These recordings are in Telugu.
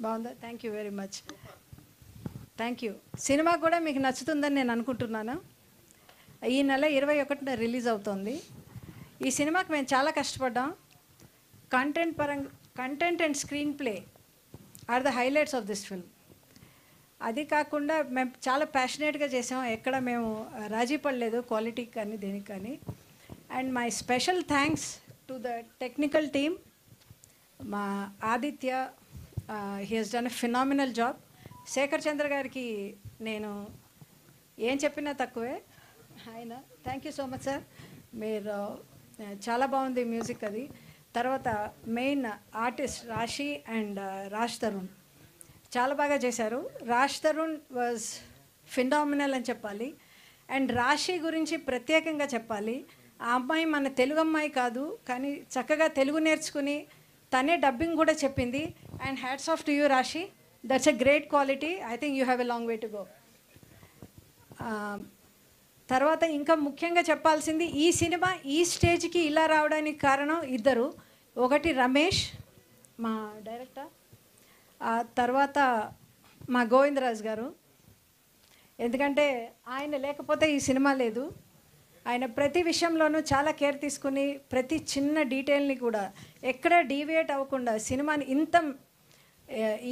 బాగుందా? Thank you very much. Thank you. Cinema కూడా మీకు నచ్చుతుందని నేను అనుకుంటున్నాను. ఈ నెల 21న రిలీజ్ అవుతుంది. ఈ సినిమాకి మేము చాలా కష్టపడ్డాం. Content and screenplay are the highlights of this film. అది కాకుండా మేము చాలా ప్యాషనేట్గా చేసాం. ఎక్కడ మేము రాజీ పడలేదు క్వాలిటీకి కానీ దేనికి కానీ. And my special thanks to the technical team. మా Aditya, he has done a phenomenal job. Shekhar Chandra గారికి నేను ఏం చెప్పినా తక్కువే. ఆయన thank you so much sir. మీరు చాలా బాగుంది మ్యూజిక్ అది. తర్వాత main artist Rashi and Raj Tarun చాలా బాగా చేశారు. రాజ్ తరుణ్ వాజ్ ఫినామినల్ అని చెప్పాలి. అండ్ రాశి గురించి ప్రత్యేకంగా చెప్పాలి. ఆ అమ్మాయి మన తెలుగు అమ్మాయి కాదు, కానీ చక్కగా తెలుగు నేర్చుకుని తనే డబ్బింగ్ కూడా చెప్పింది. And hats off to you Rashi. That's a great quality. I think you have a long way to go. తర్వాత ఇంకా ముఖ్యంగా చెప్పాల్సింది, ఈ సినిమా ఈ స్టేజ్కి ఇలా రావడానికి కారణం ఇద్దరు. ఒకటి రమేష్ మా డైరెక్టర్, తర్వాత మా గోవిందరాజు గారు. ఎందుకంటే ఆయన లేకపోతే ఈ సినిమా లేదు. ఆయన ప్రతి విషయంలోనూ చాలా కేర్ తీసుకుని ప్రతి చిన్న డీటెయిల్ని కూడా ఎక్కడ డీవియేట్ అవ్వకుండా సినిమాని ఇంత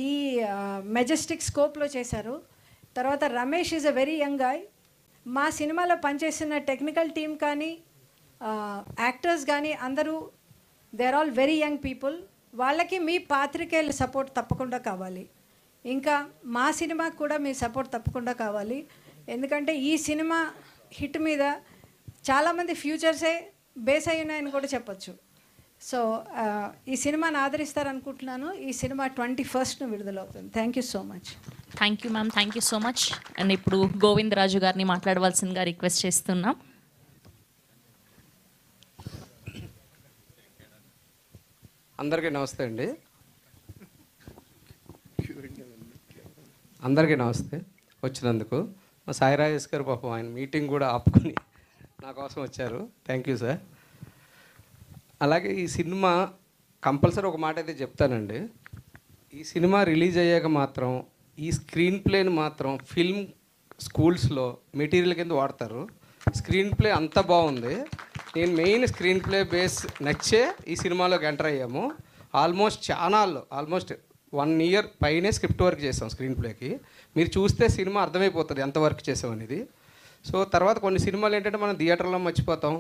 ఈ మెజెస్టిక్ స్కోప్లో చేశారు. తర్వాత Ramesh is a very young guy. మా సినిమాలో పనిచేసిన టెక్నికల్ టీం కానీ యాక్టర్స్ కానీ అందరూ they are all very young people. వాళ్ళకి మీ పాత్రికేయుల సపోర్ట్ తప్పకుండా కావాలి. ఇంకా మా సినిమాకి కూడా మీ సపోర్ట్ తప్పకుండా కావాలి. ఎందుకంటే ఈ సినిమా హిట్ మీద చాలామంది ఫ్యూచర్సే బేస్ అయి ఉన్నాయని కూడా చెప్పచ్చు. సో ఈ సినిమాని ఆదరిస్తారనుకుంటున్నాను. ఈ సినిమా 21st విడుదలవుతుంది. Thank you so much. Thank you ma'am, thank you so much. And ఇప్పుడు గోవిందరాజు గారిని మాట్లాడవలసిందిగా రిక్వెస్ట్ చేస్తున్నాం. అందరికీ నమస్తే అండి. అందరికీ నమస్తే. వచ్చినందుకు మా సాయి రాజేష్ గారు పాపం ఆయన మీటింగ్ కూడా ఆపుకొని నా కోసం వచ్చారు. Thank you sir. అలాగే ఈ సినిమా కంపల్సరీ ఒక మాట అయితే చెప్తానండి. ఈ సినిమా రిలీజ్ అయ్యాక మాత్రం ఈ స్క్రీన్ ప్లేని మాత్రం ఫిల్మ్ స్కూల్స్లో మెటీరియల్ కింద వాడతారు. స్క్రీన్ ప్లే అంత బాగుంది. నేను మెయిన్ స్క్రీన్ ప్లే బేస్ నచ్చే ఈ సినిమాలోకి ఎంటర్ అయ్యాము. ఆల్మోస్ట్ 1 year పైనే స్క్రిప్ట్ వర్క్ చేసాం స్క్రీన్ ప్లేకి. మీరు చూస్తే సినిమా అర్థమైపోతుంది ఎంత వర్క్ చేసాం అనేది. సో తర్వాత కొన్ని సినిమాలు ఏంటంటే మనం థియేటర్లో మర్చిపోతాం,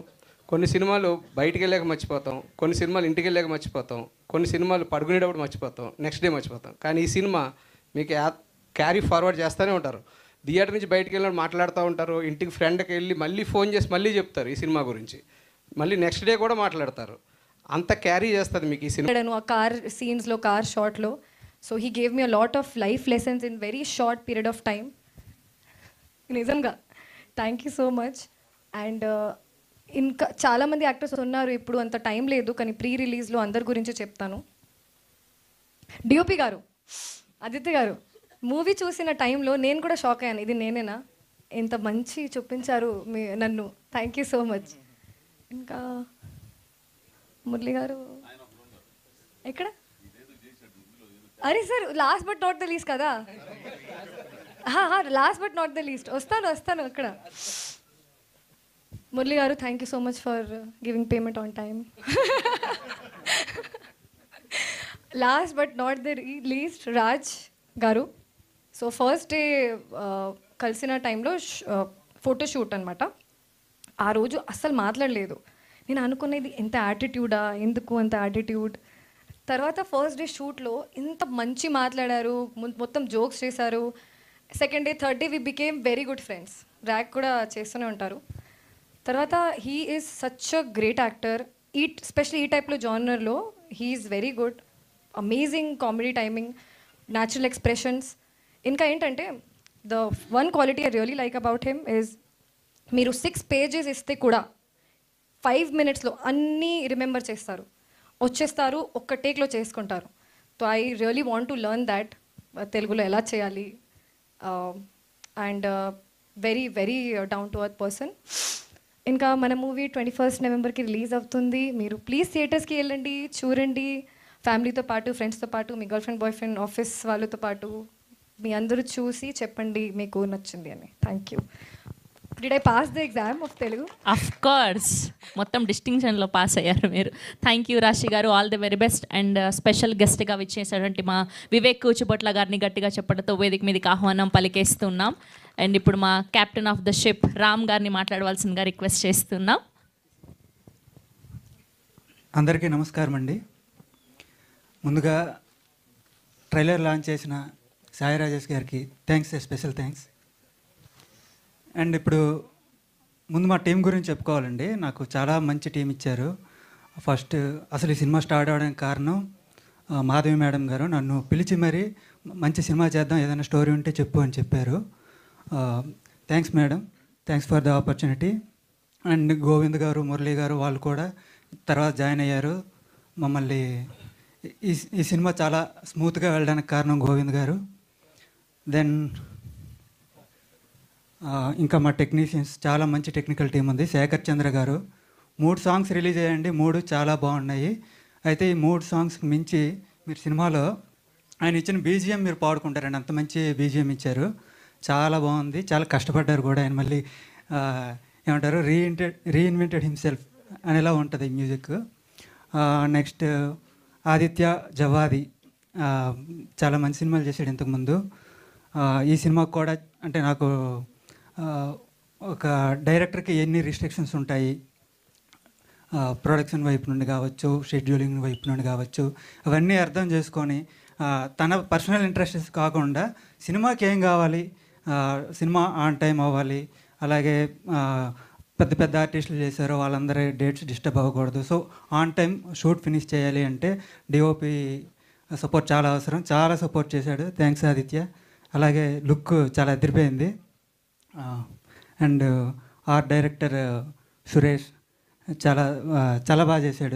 కొన్ని సినిమాలు బయటికి వెళ్ళాక మర్చిపోతాం, కొన్ని సినిమాలు ఇంటికి వెళ్ళాక మర్చిపోతాం, కొన్ని సినిమాలు పడుకునేటప్పుడు మర్చిపోతాం, నెక్స్ట్ డే మర్చిపోతాం. కానీ ఈ సినిమా మీకు క్యారీ ఫార్వర్డ్ చేస్తూనే ఉంటారు. థియేటర్ నుంచి బయటికి వెళ్ళిన మాట్లాడుతూ ఉంటారు, ఇంటికి ఫ్రెండ్కి వెళ్ళి మళ్ళీ ఫోన్ చేసి మళ్ళీ చెప్తారు ఈ సినిమా గురించి, మళ్ళీ నెక్స్ట్ డే కూడా మాట్లాడతారు. అంత క్యారీ చేస్తుంది మీకు ఈ సినిమా. ఆ కార్ సీన్స్లో, కార్ షాట్లో. So he gave me a lot of life lessons in very short period of time. నిజంగా thank you so much. And ఇంకా చాలామంది యాక్టర్స్ ఉన్నారు, ఇప్పుడు అంత టైం లేదు, కానీ ప్రీ రిలీజ్లో అందరి గురించి చెప్తాను. డిఓపి గారు, ఆదిత్య గారు, మూవీ చూసిన టైంలో నేను కూడా షాక్ అయ్యాను. ఇది నేనేనా? ఎంత మంచి చూపించారు నన్ను. Thank you so much. ఇంకా మురళి గారు ఎక్కడ? అరే sir, last but not the least కదా. Last but not the least. వస్తాను అక్కడ. మురళి గారు, thank you so much for giving payment on time. Last but not the least Raj గారు. సో ఫస్ట్ డే కలిసిన టైంలో ఫోటోషూట్ అనమాట. ఆ రోజు అస్సలు మాట్లాడలేదు. నేను అనుకునేది ఎంత యాటిట్యూడా, ఎందుకు అంత యాటిట్యూడ్. తర్వాత ఫస్ట్ డే షూట్లో ఇంత మంచి మాట్లాడారు, మొత్తం జోక్స్ చేశారు. Second day, third day we became very good friends. ర్యాక్ కూడా చేస్తూనే ఉంటారు. తర్వాత he is such a great actor. Specially ఈ టైప్లో జానర్లో he is very good. Amazing comedy timing, natural expressions. ఇంకా ఏంటంటే the one quality I really like about him is, మీరు 6 pages ఇస్తే కూడా 5 minutesలో అన్నీ రిమెంబర్ చేస్తారు, వచ్చేస్తారు, ఒక్క టేక్లో చేసుకుంటారు. So I really want to learn that, తెలుగులో ఎలా చేయాలి. And very very down to earth person. ఇంకా మన మూవీ 21st Novemberకి రిలీజ్ అవుతుంది. మీరు ప్లీజ్ థియేటర్స్కి వెళ్ళండి, చూడండి. ఫ్యామిలీతో పాటు, ఫ్రెండ్స్తో పాటు, మీ girlfriend, boyfriend, office వాళ్ళతో పాటు మీ అందరూ చూసి చెప్పండి మీకు నచ్చింది అని. Thank you. Did I pass the exam of Telugu? Of course, మొత్తం డిస్టింక్షన్లో పాస్ అయ్యారు మీరు. థ్యాంక్ యూ రాశి గారు, all the very best. And special గెస్ట్గా విచ్చేసినటువంటి మా వివేక్ కూచిపొట్ల గారిని గట్టిగా చెప్పడంతో వేదిక మీదకి ఆహ్వానం పలికేస్తున్నాం. అండ్ ఇప్పుడు మా captain of the ship Ram గారిని మాట్లాడవలసిందిగా రిక్వెస్ట్ చేస్తున్నాం. అందరికీ నమస్కారం అండి. ముందుగా ట్రైలర్ లాంచ్ చేసిన సాయి రాజేష్ గారికి థ్యాంక్స్, స్పెషల్ థ్యాంక్స్. అండ్ ఇప్పుడు ముందు మా టీం గురించి చెప్పుకోవాలండి. నాకు చాలా మంచి టీం ఇచ్చారు. ఫస్ట్ అసలు ఈ సినిమా స్టార్ట్ అవ్వడానికి కారణం మాధవి మేడం గారు నన్ను పిలిచి మరీ మంచి సినిమా చేద్దాం, ఏదైనా స్టోరీ ఉంటే చెప్పు అని చెప్పారు. Thanks madam, thanks for the opportunity. And Govind గారు, మురళీ గారు వాళ్ళు కూడా తర్వాత జాయిన్ అయ్యారు. మమ్మల్ని ఈ సినిమా చాలా స్మూత్గా వెళ్ళడానికి కారణం గోవింద్ గారు. దెన్ ఇంకా మా టెక్నీషియన్స్, చాలా మంచి టెక్నికల్ టీం ఉంది. శేఖర్ చంద్ర గారు 3 సాంగ్స్ రిలీజ్ అయ్యండి, 3 చాలా బాగున్నాయి. అయితే ఈ 3 సాంగ్స్కి మించి మీరు సినిమాలో ఆయన ఇచ్చిన బీజిఎం మీరు పాడుకుంటారండి, అంత మంచి బీజిఎం ఇచ్చారు. చాలా బాగుంది, చాలా కష్టపడ్డారు కూడా. ఆయన మళ్ళీ ఏమంటారు, రీఇన్వెంటెడ్ హిమ్సెల్ఫ్ అనేలా ఉంటుంది మ్యూజిక్. నెక్స్ట్ ఆదిత్య జవాది చాలా మంచి సినిమాలు చేశాడు ఇంతకుముందు. ఈ సినిమాకు కూడా అంటే నాకు ఒక డైరెక్టర్కి ఎన్ని రిస్ట్రిక్షన్స్ ఉంటాయి, ప్రొడక్షన్ వైపు నుండి కావచ్చు, షెడ్యూలింగ్ వైపు నుండి కావచ్చు, అవన్నీ అర్థం చేసుకొని తన పర్సనల్ ఇంట్రెస్ట్స్ కాకుండా సినిమాకి ఏం కావాలి, సినిమా ఆన్ టైం అవ్వాలి, అలాగే పెద్ద పెద్ద ఆర్టిస్టులు చేశారో వాళ్ళందరి డేట్స్ డిస్టర్బ్ అవ్వకూడదు. So on time shoot finish చేయాలి అంటే డిఓపి సపోర్ట్ చాలా అవసరం. చాలా సపోర్ట్ చేశాడు, థ్యాంక్స్ ఆదిత్య. అలాగే లుక్ చాలా అదిరిపోయింది. అండ్ ఆర్ట్ డైరెక్టర్ సురేష్ చాలా బాగా చేశాడు.